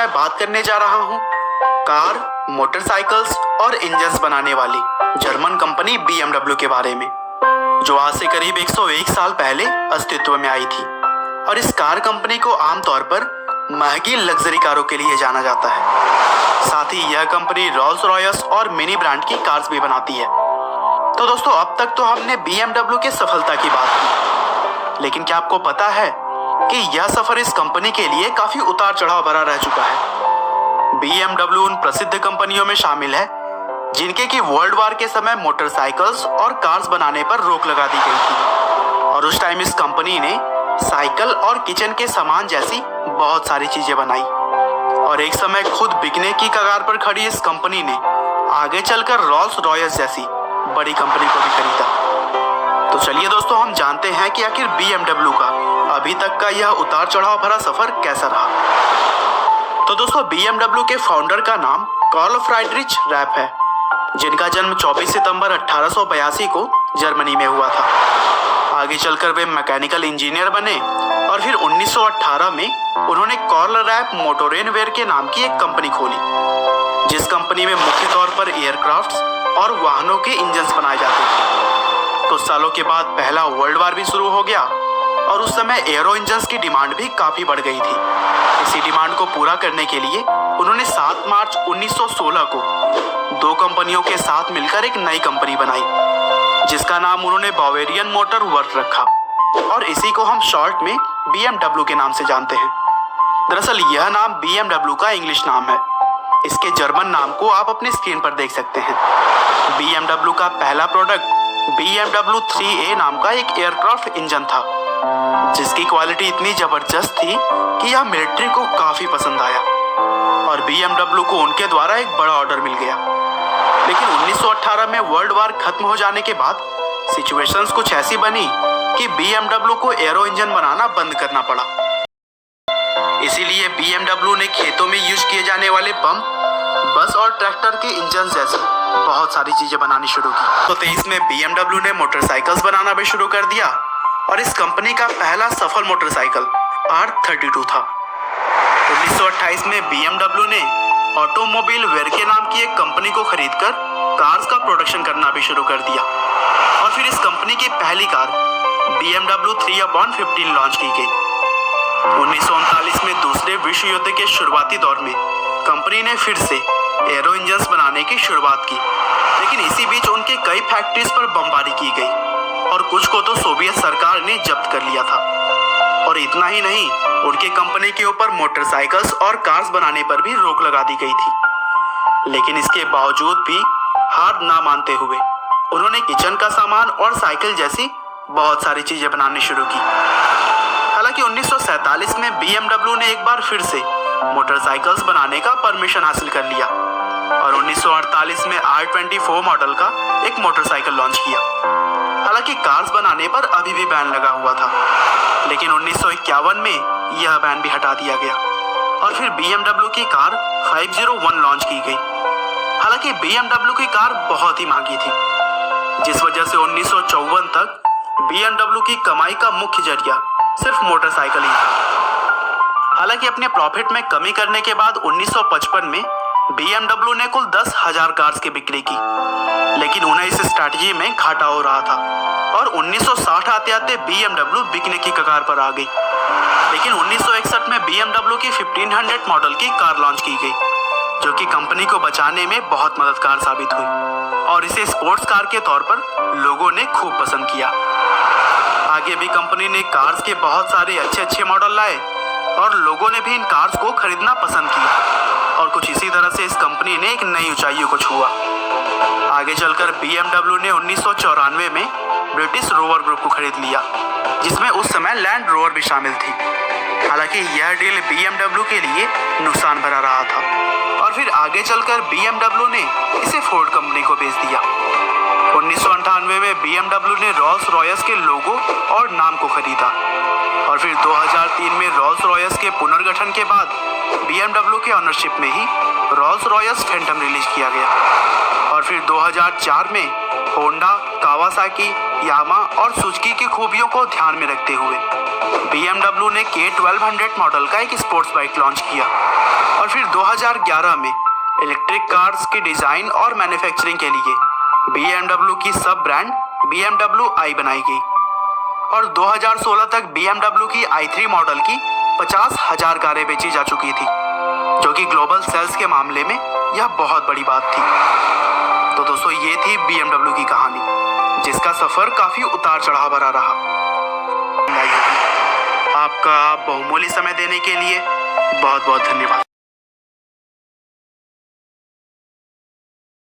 मैं बात करने जा रहा हूँ कार, मोटरसाइकिल्स और इंजन्स बनाने वाली जर्मन कंपनी BMW के बारे में, जो आज से करीब 101 साल पहले अस्तित्व में आई थी। और इस कार कंपनी को आमतौर पर महंगी लग्जरी कारों के लिए जाना जाता है। साथ ही यह कंपनी रोल्स रॉयस और मिनी ब्रांड की कार्स भी बनाती है। तो दोस्तों, अब तक तो हमने BMW के सफलता की बात की, लेकिन क्या आपको पता है कि यह सफर इस कंपनी के लिए काफी उतार चढ़ाव भरा रह चुका है। BMW उन प्रसिद्ध कंपनियों में शामिल है जिनके की वर्ल्ड वार के समय मोटरसाइकिल्स और कार्स बनाने पर रोक लगा दी गई थी। और उस टाइम इस कंपनी ने साइकिल और किचन के सामान जैसी बहुत सारी चीजें बनाई। और एक समय खुद बिकने की कगार पर खड़ी इस कंपनी ने आगे चलकर रोल्स रॉयस जैसी बड़ी कंपनी को भी खरीदा। तो चलिए दोस्तों, हम जानते हैं कि आखिर BMW का अभी तक का यह उतार चढ़ाव भरा सफर कैसा रहा। तो दोस्तों, BMW के फाउंडर का नाम कार्ल फ्राइडरिच रैप है, जिनका जन्म 24 सितंबर 1882 को जर्मनी में हुआ था। आगे चलकर वे मैकेनिकल इंजीनियर बने और फिर 1918 में उन्होंने कार्ल रैप मोटोरेनवेयर के नाम की एक कंपनी खोली, जिस कंपनी में मुख्य तौर पर एयरक्राफ्ट्स और वाहनों के इंजन्स बनाए जाते थे। कुछ सालों के बाद पहला वर्ल्ड वार भी शुरू हो गया और उस समय एरो इंजन्स की डिमांड भी काफी बढ़ गई थी। इसी डिमांड को पूरा करने के लिए उन्होंने 7 मार्च 1916 को दो कंपनियों के साथ मिलकर एक नई कंपनी बनाई, जिसका नाम उन्होंने बावेरियन मोटर वर्क रखा और इसी को हम शॉर्ट में BMW के नाम से जानते हैं। दरअसल यह नाम BMW का इंग्लिश नाम है। इसके जर्मन नाम को आप अपने स्क्रीन पर देख सकते हैं। BMW का पहला प्रोडक्ट BMW 3A नाम का एक एयरक्राफ्ट इंजन था, जिसकी क्वालिटी इतनी जबरदस्त थी कि यह मिलिट्री को काफी पसंद आया और BMW को उनके द्वारा एक बड़ा ऑर्डर मिल गया। लेकिन 1918 में वर्ल्ड वार खत्म हो जाने के बाद सिचुएशंस कुछ ऐसी बनी कि BMW को एरो इंजन बनाना बंद करना पड़ा। इसीलिए BMW ने खेतों में यूज किए जाने वाले पंप, बस और ट्रैक्टर के इंजन जैसी बहुत सारी चीजें बनानी शुरू की। तो 23 में BMW ने मोटरसाइकिल्स बनाना भी शुरू कर दिया और इस कंपनी का पहला सफल मोटरसाइकिल R32 था। 1928 में BMW ने ऑटोमोबाइल वेयर के नाम की एक कंपनी को खरीदकर कार्स का प्रोडक्शन करना भी शुरू कर दिया और फिर इस कंपनी की पहली कार BMW 3/15 लॉन्च की गई। 1939 में दूसरे विश्व युद्ध के शुरुआती दौर में कंपनी ने फिर से एरो इंजन्स बनाने की शुरुआत की, लेकिन इसी बीच उनके कई फैक्ट्रीज पर बमबारी की गई और कुछ को तो सोवियत सरकार ने जब्त कर लिया था। और इतना ही नहीं, उनके कंपनी के ऊपर मोटरसाइकिल्स और कार्स बनाने पर भी रोक लगा दी गई थी। लेकिन इसके बावजूद भी हार ना मानते हुए उन्होंने किचन का सामान और साइकिल जैसी बहुत सारी चीजें बनानी शुरू की। हालांकि 1947 में BMW ने एक बार फिर से मोटरसाइकिल्स बनाने का परमिशन हासिल कर लिया और 1948 में R24 मॉडल का एक मोटरसाइकिल लॉन्च किया। हालांकि कार्स बनाने पर अभी भी बैन लगा हुआ था, लेकिन 1951 में यह बैन भी हटा दिया गया और फिर BMW की कार 501 लॉन्च की गई। हालांकि BMW की कार बहुत ही महंगी थी, जिस वजह से 1954 तक BMW की कमाई का मुख्य जरिया सिर्फ मोटरसाइकिल ही था। हालांकि अपने प्रॉफिट में कमी करने के बाद 1955 में BMW ने कुल 10,000 कार्स की बिक्री की, लेकिन उन्हें इस स्ट्रैटेजी में घाटा हो रहा था और 1960 आते आते BMW बिकने की कगार पर आ गई। लेकिन 1961 में BMW की 1500 मॉडल की कार लॉन्च की गई, जो कि कंपनी को बचाने में बहुत मददगार साबित हुई और इसे स्पोर्ट्स कार के तौर पर लोगों ने खूब पसंद किया। आगे भी कंपनी ने कार्स के बहुत सारे अच्छे मॉडल लाए और लोगों ने भी इन कार्स को खरीदना पसंद किया और कुछ इसी तरह से इस कंपनी ने एक नई ऊंचाइयों को छुआ। आगे चलकर BMW ने 1994 में ब्रिटिश रोवर ग्रुप को खरीद लिया, जिसमें उस समय लैंड रोवर भी शामिल थी। हालांकि यह डील BMW के लिए नुकसान भरा रहा था और फिर आगे चलकर BMW ने इसे फोर्ड कंपनी को बेच दिया। 1998 में BMW ने रोल्स रॉयस के लोगो और नाम को खरीदा और फिर 2003 में रोल्स रॉयस के पुनर्गठन के बाद BMW के ऑनरशिप में ही रोल्स रॉयस फैंटम रिलीज किया गया और फिर 2004 में होंडा, कावासाकी, यामा और सुजुकी की खूबियों को ध्यान में रखते हुए BMW ने K1200 मॉडल का एक स्पोर्ट्स बाइक लॉन्च किया और फिर 2011 में इलेक्ट्रिक कार्स के डिजाइन और मैन्युफैक्चरिंग के लिए BMW की सब ब्रांड BMW i बनाई गई और 2016 तक BMW की i3 मॉडल की 50,000 कारें बेची जा चुकी थी, जो कि ग्लोबल सेल्स के मामले में यह बहुत बड़ी बात थी। तो दोस्तों, ये थी BMW की कहानी, जिसका सफर काफी उतार चढ़ाव भरा रहा। आपका बहुमूल्य समय देने के लिए बहुत बहुत धन्यवाद।